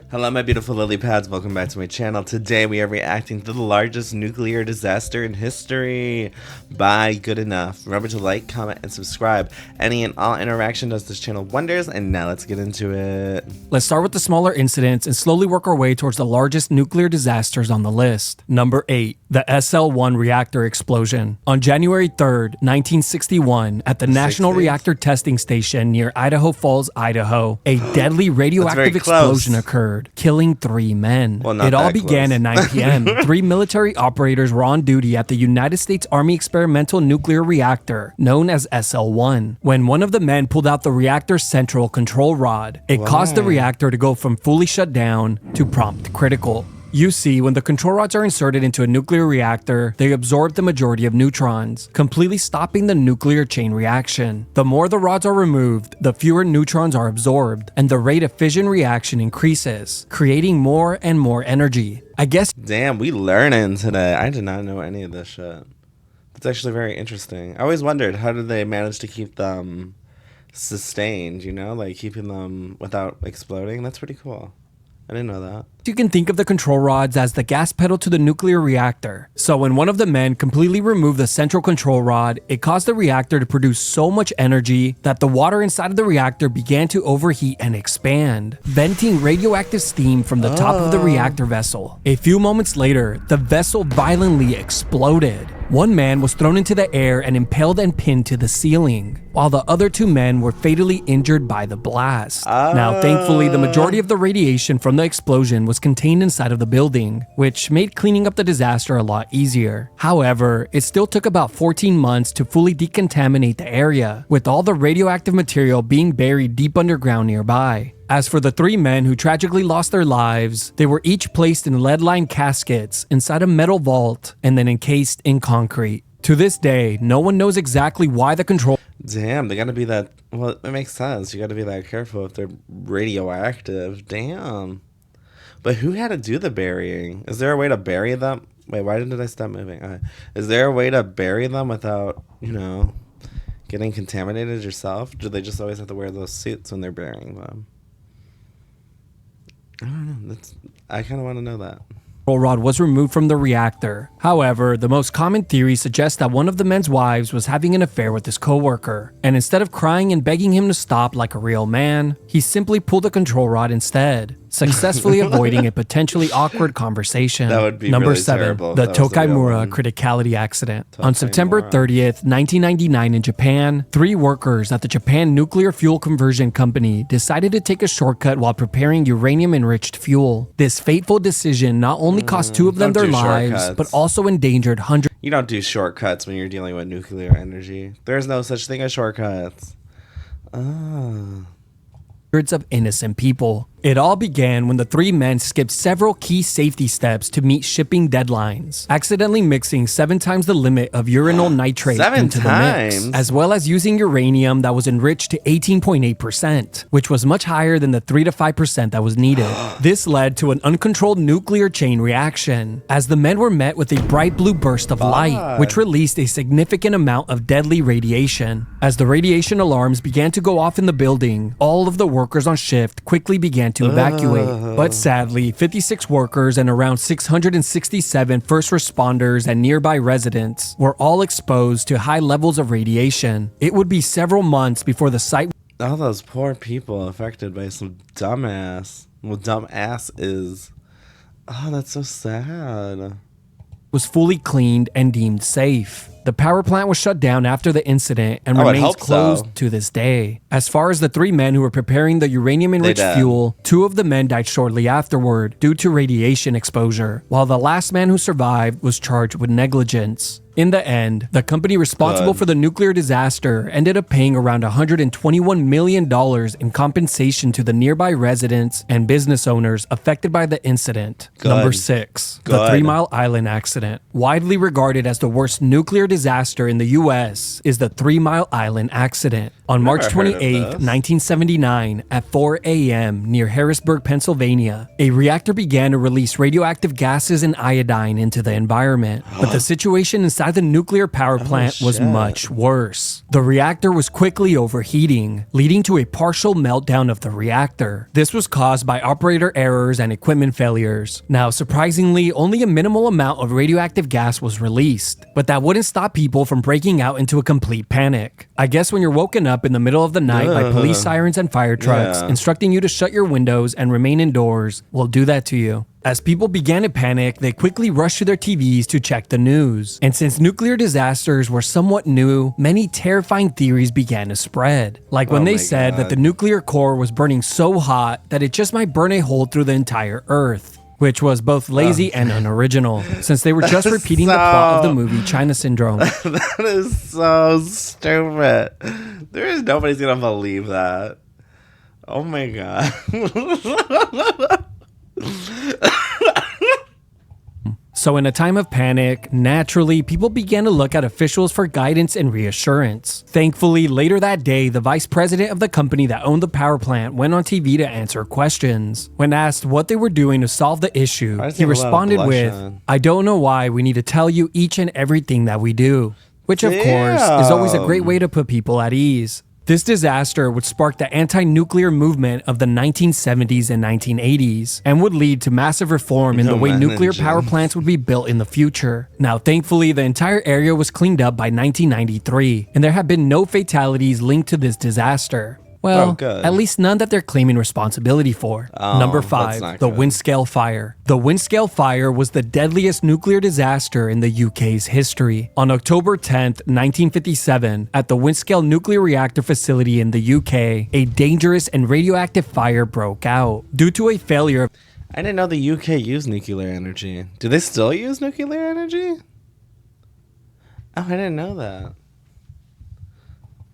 Hello my beautiful lily pads, welcome back to my channel. Today we are reacting to the largest nuclear disaster in history by Good Enough. Remember to like, comment, and subscribe. Any and all interaction does this channel wonders, and now let's get into it. Let's start with the smaller incidents and slowly work our way towards the largest nuclear disasters on the list. Number 8. The SL-1 reactor explosion. On January 3rd, 1961, at the National Reactor Testing Station near Idaho Falls, Idaho, a deadly radioactive explosion occurred, killing 3 men. It all began at 9 p.m. 3 military operators were on duty at the United States Army Experimental Nuclear Reactor, known as SL-1, when one of the men pulled out the reactor's central control rod. It caused the reactor to go from fully shut down to prompt critical. You see, when the control rods are inserted into a nuclear reactor, they absorb the majority of neutrons, completely stopping the nuclear chain reaction. The more the rods are removed, the fewer neutrons are absorbed, and the rate of fission reaction increases, creating more and more energy. Damn, we learning today. I did not know any of this shit. That's actually very interesting. I always wondered, how did they manage to keep them sustained, you know? Like, keeping them without exploding? That's pretty cool. I didn't know that. You can think of the control rods as the gas pedal to the nuclear reactor. So when one of the men completely removed the central control rod, it caused the reactor to produce so much energy that the water inside of the reactor began to overheat and expand, venting radioactive steam from the top of the reactor vessel. A few moments later, the vessel violently exploded. One man was thrown into the air and impaled and pinned to the ceiling, while the other 2 men were fatally injured by the blast. Now, thankfully, the majority of the radiation from the explosion was contained inside of the building, which made cleaning up the disaster a lot easier. However, it still took about 14 months to fully decontaminate the area, with all the radioactive material being buried deep underground nearby. As for the 3 men who tragically lost their lives, they were each placed in lead-lined caskets inside a metal vault and then encased in concrete. To this day, no one knows exactly why the control... Damn, they gotta be that... Well, it makes sense. You gotta be that careful if they're radioactive. Damn. But who had to do the burying? Is there a way to bury them? Wait, why did I stop moving? Is there a way to bury them without, you know, getting contaminated yourself? Do they just always have to wear those suits when they're burying them? I don't know. I kind of want to know that. Rod was removed from the reactor. However, the most common theory suggests that one of the men's wives was having an affair with his coworker, and instead of crying and begging him to stop like a real man, he simply pulled the control rod instead, successfully avoiding a potentially awkward conversation. That would be Number really 7, terrible the Tokaimura criticality accident. On September 30th, 1999 in Japan, 3 workers at the Japan Nuclear Fuel Conversion Company decided to take a shortcut while preparing uranium-enriched fuel. This fateful decision not only cost 2 of them their lives, but also endangered hundreds. You don't do shortcuts when you're dealing with nuclear energy. There's no such thing as shortcuts. Of innocent people. It all began when the 3 men skipped several key safety steps to meet shipping deadlines, accidentally mixing 7 times the limit of uranyl nitrate into the mix, as well as using uranium that was enriched to 18.8%, which was much higher than the 3 to 5% that was needed. This led to an uncontrolled nuclear chain reaction, as the men were met with a bright blue burst of light, which released a significant amount of deadly radiation. As the radiation alarms began to go off in the building, all of the workers on shift quickly began to evacuate. But sadly, 56 workers and around 667 first responders and nearby residents were all exposed to high levels of radiation. It would be several months before the site... All those poor people affected by some dumbass. Well, dumbass is... Oh, that's so sad. ...was fully cleaned and deemed safe. The power plant was shut down after the incident and remains closed to this day. As far as the 3 men who were preparing the uranium-enriched fuel, 2 of the men died shortly afterward due to radiation exposure, while the last man who survived was charged with negligence. In the end, the company responsible for the nuclear disaster ended up paying around $121 million in compensation to the nearby residents and business owners affected by the incident. Number 6, the 3 Mile Island accident. Widely regarded as the worst nuclear disaster in the U.S. is the 3 Mile Island accident. On March Never heard of 28, this. 1979, at 4 a.m. near Harrisburg, Pennsylvania, a reactor began to release radioactive gases and iodine into the environment. But the situation inside the nuclear power plant was shit. much worse. The reactor was quickly overheating, leading to a partial meltdown of the reactor. This was caused by operator errors and equipment failures. Now, surprisingly, only a minimal amount of radioactive gas was released, but that wouldn't stop people from breaking out into a complete panic. I guess when you're woken up in the middle of the night by police sirens and fire trucks instructing you to shut your windows and remain indoors will do that to you. As people began to panic, they quickly rushed to their TVs to check the news. And since nuclear disasters were somewhat new, many terrifying theories began to spread. Like when they said that the nuclear core was burning so hot that it just might burn a hole through the entire Earth. Which was both lazy and unoriginal, since they were just repeating the plot of the movie China Syndrome. That is so stupid. There is nobody's gonna believe that. Oh my god. So in a time of panic, naturally, people began to look at officials for guidance and reassurance. Thankfully, later that day, the vice president of the company that owned the power plant went on TV to answer questions. When asked what they were doing to solve the issue, he responded with, "I don't know why we need to tell you each and everything that we do." Which, of course, is always a great way to put people at ease. This disaster would spark the anti-nuclear movement of the 1970s and 1980s and would lead to massive reform in the way nuclear power plants would be built in the future. Now, thankfully, the entire area was cleaned up by 1993, and there have been no fatalities linked to this disaster. Well, at least none that they're claiming responsibility for. Number 5, the Windscale Fire. The Windscale Fire was the deadliest nuclear disaster in the UK's history. On October 10th, 1957, at the Windscale nuclear reactor facility in the UK, a dangerous and radioactive fire broke out. Due to a failure... I didn't know the UK used nuclear energy. Do they still use nuclear energy? Oh, I didn't know that.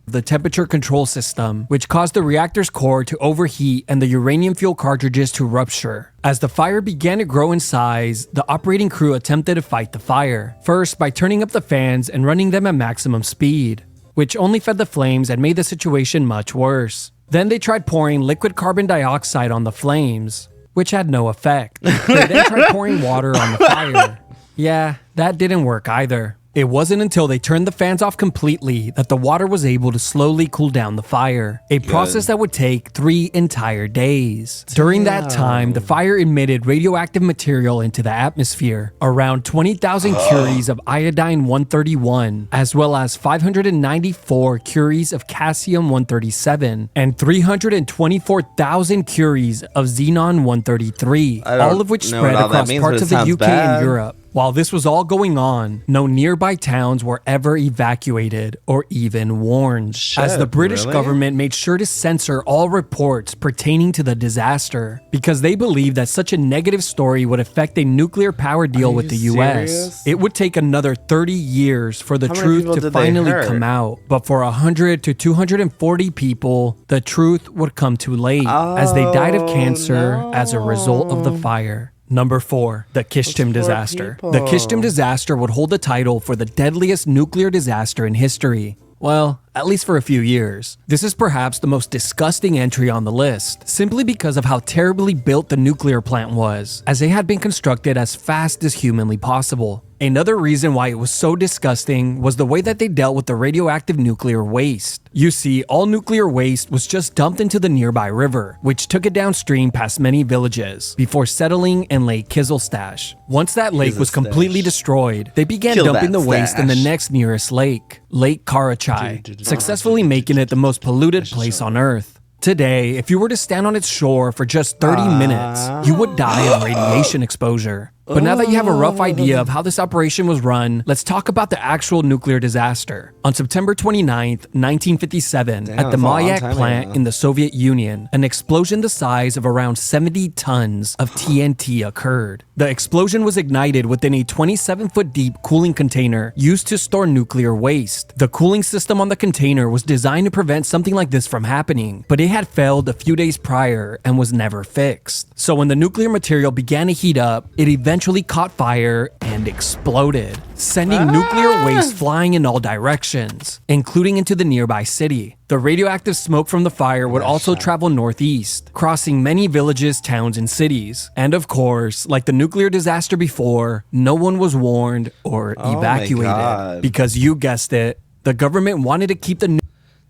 The temperature control system, which caused the reactor's core to overheat and the uranium fuel cartridges to rupture. As the fire began to grow in size, the operating crew attempted to fight the fire, first by turning up the fans and running them at maximum speed, which only fed the flames and made the situation much worse. Then they tried pouring liquid carbon dioxide on the flames, which had no effect. They then tried pouring water on the fire. Yeah, that didn't work either. It wasn't until they turned the fans off completely that the water was able to slowly cool down the fire, a process that would take 3 entire days. During that time, the fire emitted radioactive material into the atmosphere, around 20,000 curies of iodine-131, as well as 594 curies of cassium-137, and 324,000 curies of xenon-133, all of which spread across parts of the UK and Europe. While this was all going on, no nearby towns were ever evacuated or even warned, as the British government made sure to censor all reports pertaining to the disaster, because they believed that such a negative story would affect a nuclear power deal with the US. It would take another 30 years for the truth to finally come out, but for 100 to 240 people, the truth would come too late, as they died of cancer as a result of the fire. Number 4, the Kyshtym disaster. The Kyshtym disaster would hold the title for the deadliest nuclear disaster in history. Well, at least for a few years. This is perhaps the most disgusting entry on the list, simply because of how terribly built the nuclear plant was, as it had been constructed as fast as humanly possible. Another reason why it was so disgusting was the way that they dealt with the radioactive nuclear waste. You see, all nuclear waste was just dumped into the nearby river, which took it downstream past many villages, before settling in Lake Kizilstash. Once that lake was completely destroyed, they began dumping the waste in the next nearest lake, Lake Karachay, successfully making it the most polluted place on Earth. Today, if you were to stand on its shore for just 30 minutes, you would die of radiation exposure. But now that you have a rough idea of how this operation was run, let's talk about the actual nuclear disaster. On September 29th, 1957, at the Mayak plant in the Soviet Union, an explosion the size of around 70 tons of TNT occurred. The explosion was ignited within a 27-foot deep cooling container used to store nuclear waste. The cooling system on the container was designed to prevent something like this from happening, but it had failed a few days prior and was never fixed. So when the nuclear material began to heat up, it eventually eventually caught fire and exploded, sending nuclear waste flying in all directions, including into the nearby city. The radioactive smoke from the fire would also travel northeast, crossing many villages, towns, and cities. And of course, like the nuclear disaster before, no one was warned or evacuated. Because you guessed it, the government wanted to keep the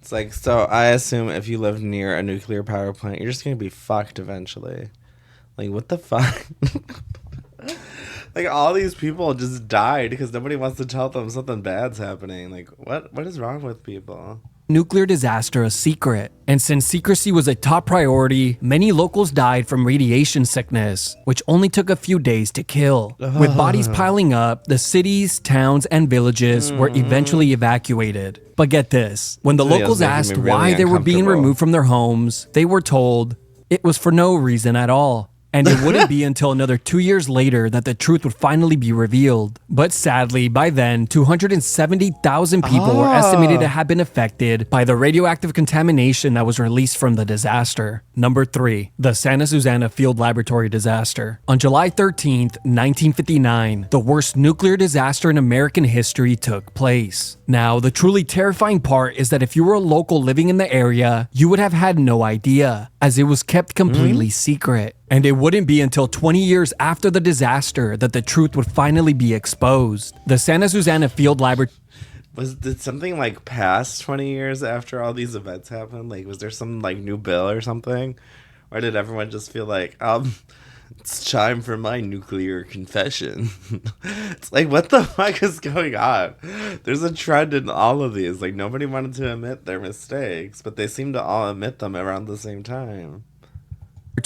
It's like, so I assume if you live near a nuclear power plant, you're just going to be fucked eventually. Like, what the fuck? Like, all these people just died because nobody wants to tell them something bad's happening. Like, what is wrong with people? Nuclear disaster a secret. And since secrecy was a top priority, many locals died from radiation sickness, which only took a few days to kill. With bodies piling up, the cities, towns, and villages were eventually evacuated. But get this, when the locals asked why they were being removed from their homes, they were told it was for no reason at all. And it wouldn't be until another 2 years later that the truth would finally be revealed. But sadly, by then, 270,000 people were estimated to have been affected by the radioactive contamination that was released from the disaster. Number 3, the Santa Susana Field Laboratory disaster. On July 13th, 1959, the worst nuclear disaster in American history took place. Now, the truly terrifying part is that if you were a local living in the area, you would have had no idea, as it was kept completely secret. And it wouldn't be until 20 years after the disaster that the truth would finally be exposed. The Santa Susana Field Laboratory... Did something like pass 20 years after all these events happened? Like, was there some like new bill or something? Or did everyone just feel like, it's time for my nuclear confession? It's like, what the fuck is going on? There's a trend in all of these. Like, nobody wanted to admit their mistakes, but they seem to all admit them around the same time.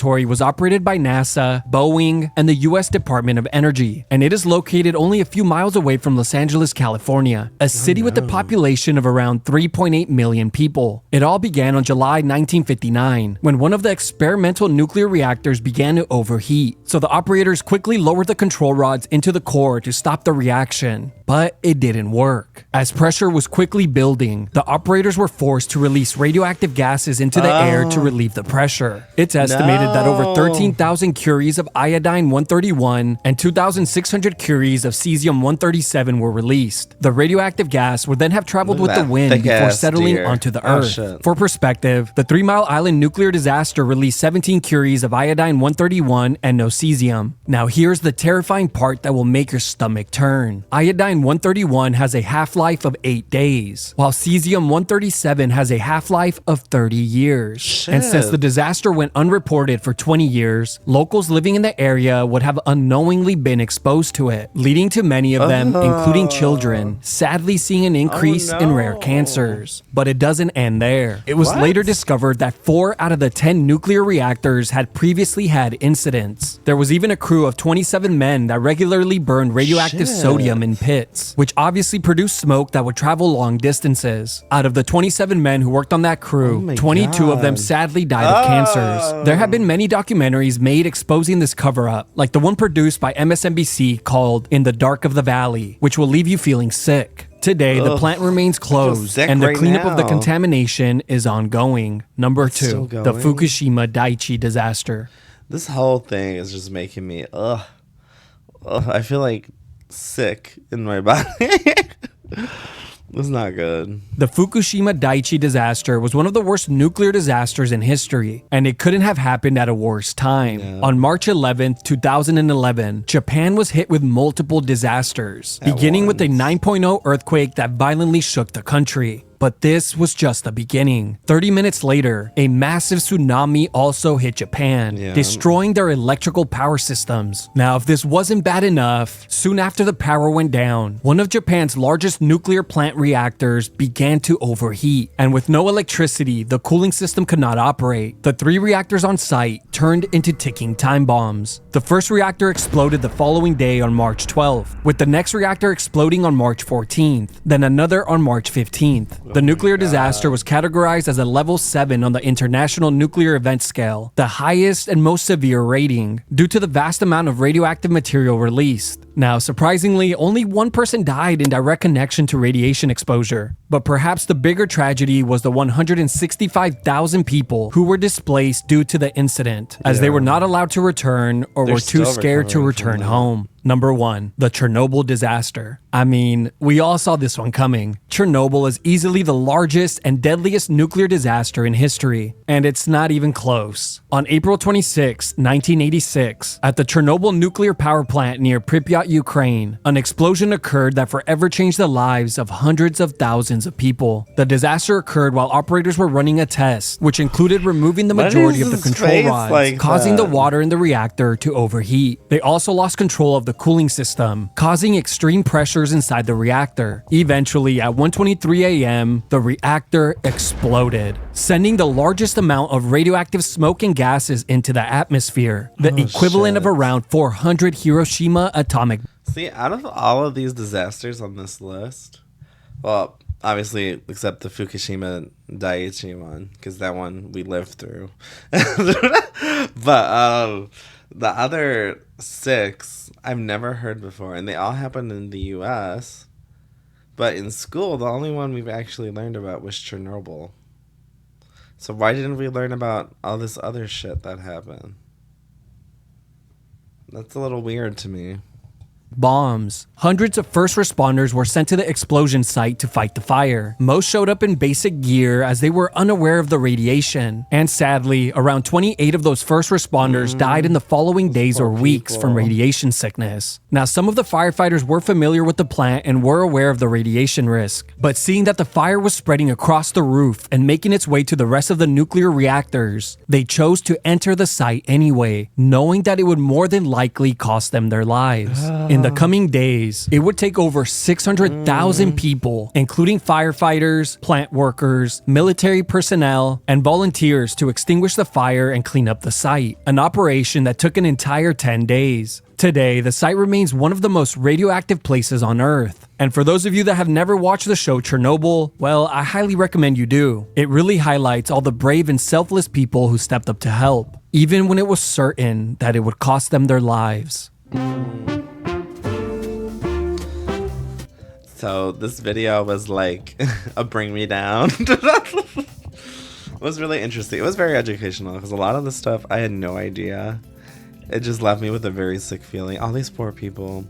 Was operated by NASA, Boeing, and the U.S. Department of Energy, and it is located only a few miles away from Los Angeles, California, a city with a population of around 3.8 million people. It all began on July 1959, when one of the experimental nuclear reactors began to overheat, so the operators quickly lowered the control rods into the core to stop the reaction. But it didn't work. As pressure was quickly building, the operators were forced to release radioactive gases into the air to relieve the pressure. It's estimated that over 13,000 curies of iodine-131 and 2,600 curies of cesium-137 were released. The radioactive gas would then have traveled with the wind before settling onto the Earth. For perspective, the 3 Mile Island nuclear disaster released 17 curies of iodine-131 and no cesium. Now here's the terrifying part that will make your stomach turn. Iodine-131 has a half-life of 8 days, while cesium-137 has a half-life of 30 years. And since the disaster went unreported for 20 years, locals living in the area would have unknowingly been exposed to it, leading to many of them, including children, sadly seeing an increase in rare cancers. But it doesn't end there. It was later discovered that 4 out of the 10 nuclear reactors had previously had incidents. There was even a crew of 27 men that regularly burned radioactive sodium in pits, which obviously produced smoke that would travel long distances. Out of the 27 men who worked on that crew, 22 of them sadly died of cancers. There have been many documentaries made exposing this cover-up, like the one produced by MSNBC called In the Dark of the Valley, which will leave you feeling sick. Today, the plant remains closed, and the cleanup of the contamination is ongoing. Number 2, the Fukushima Daiichi disaster. This whole thing is just making me, I feel like sick in my body. It's not good. The Fukushima Daiichi disaster was one of the worst nuclear disasters in history, and it couldn't have happened at a worse time. On March 11th, 2011, Japan was hit with multiple disasters, beginning with a 9.0 earthquake that violently shook the country. But this was just the beginning. 30 minutes later, a massive tsunami also hit Japan, destroying their electrical power systems. Now, if this wasn't bad enough, soon after the power went down, one of Japan's largest nuclear plant reactors began to overheat. And with no electricity, the cooling system could not operate. The 3 reactors on site turned into ticking time bombs. The first reactor exploded the following day on March 12th, with the next reactor exploding on March 14th, then another on March 15th. The nuclear disaster was categorized as a level 7 on the International Nuclear Event Scale, the highest and most severe rating, due to the vast amount of radioactive material released. Now, surprisingly, only 1 person died in direct connection to radiation exposure. But perhaps the bigger tragedy was the 165,000 people who were displaced due to the incident, as they were not allowed to return or were too scared to return home. Number 1, the Chernobyl disaster. I mean, we all saw this one coming. Chernobyl is easily the largest and deadliest nuclear disaster in history, and it's not even close. On April 26, 1986, at the Chernobyl nuclear power plant near Pripyat, Ukraine, an explosion occurred that forever changed the lives of hundreds of thousands of people. The disaster occurred while operators were running a test, which included removing the majority of the control rods, causing the water in the reactor to overheat. They also lost control of the cooling system, causing extreme pressures inside the reactor. Eventually, at 1:23 a.m., the reactor exploded, sending the largest amount of radioactive smoke and gases into the atmosphere, the equivalent of around 400 Hiroshima atomic. See, out of all of these disasters on this list, well, obviously, except the Fukushima Daiichi one, because that one we lived through. But the other 6, I've never heard before, and they all happened in the U.S., but in school, the only one we've actually learned about was Chernobyl. So why didn't we learn about all this other shit that happened? That's a little weird to me. Bombs. Hundreds of first responders were sent to the explosion site to fight the fire. Most showed up in basic gear as they were unaware of the radiation. And sadly, around 28 of those first responders died in the following days or weeks from radiation sickness. Now, some of the firefighters were familiar with the plant and were aware of the radiation risk. But seeing that the fire was spreading across the roof and making its way to the rest of the nuclear reactors, they chose to enter the site anyway, knowing that it would more than likely cost them their lives. In the coming days, it would take over 600,000 people, including firefighters, plant workers, military personnel, and volunteers to extinguish the fire and clean up the site, an operation that took an entire 10 days. Today, the site remains one of the most radioactive places on Earth. And for those of you that have never watched the show Chernobyl, well, I highly recommend you do. It really highlights all the brave and selfless people who stepped up to help, even when it was certain that it would cost them their lives. So this video was like a bring me down. It was really interesting. It was very educational because a lot of the stuff I had no idea. It just left me with a very sick feeling. All these poor people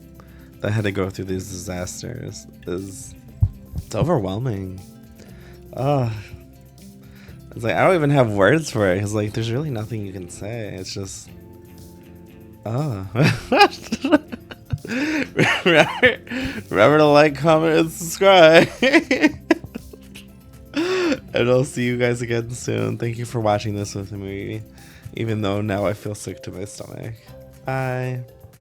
that had to go through these disasters it's overwhelming. It's like I don't even have words for it. It's like there's really nothing you can say. It's just remember to like, comment, and subscribe. And I'll see you guys again soon. Thank you for watching this with me, even though now I feel sick to my stomach. Bye.